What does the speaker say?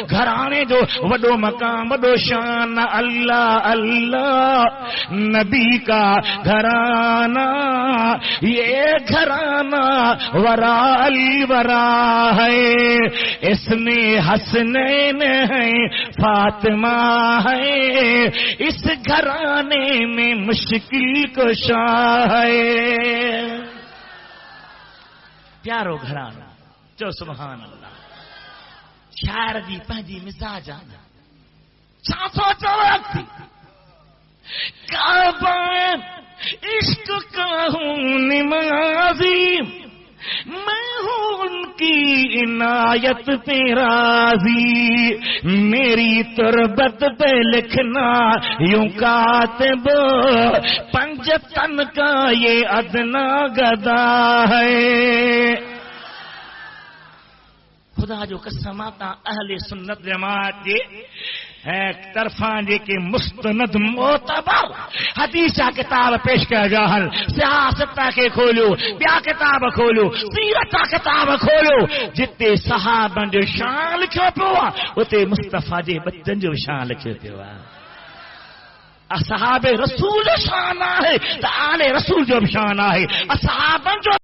گھرانے جو وڈو مقام وڈو شان اللہ اللہ نبی کا گھرانہ یہ گھرانہ ورا الورا ہے اس میں حسنین ہیں فاطمہ ہے اس گھرانے میں مشکل کشا ہے پیارو گھرانہ جو سبحان اللہ شاعر دی پہنجی مزاج آنا چاہتو چوک تھی کعبہ عشق کا ہوں نمازی میں ہوں ان کی عنایت پہ راضی میری تربت پہ لکھنا یوں کاتب پنجتن کا یہ ادنا گدا ہے خدا جو قسم آتا اہل سنت جماعت کے طرفان جے کے مستند معتبر حدیثہ کتاب پیش کر جاہل سیاستہ کے کھولو بیا کتاب کھولو سیرتہ کتاب کھولو جتے صحابہ جو شان لکھو پوا اتے مصطفیٰ جے بچن جو شان لکھو پوا اصحاب رسول شان ہے تو آل رسول جو شان ہے اصحابن جو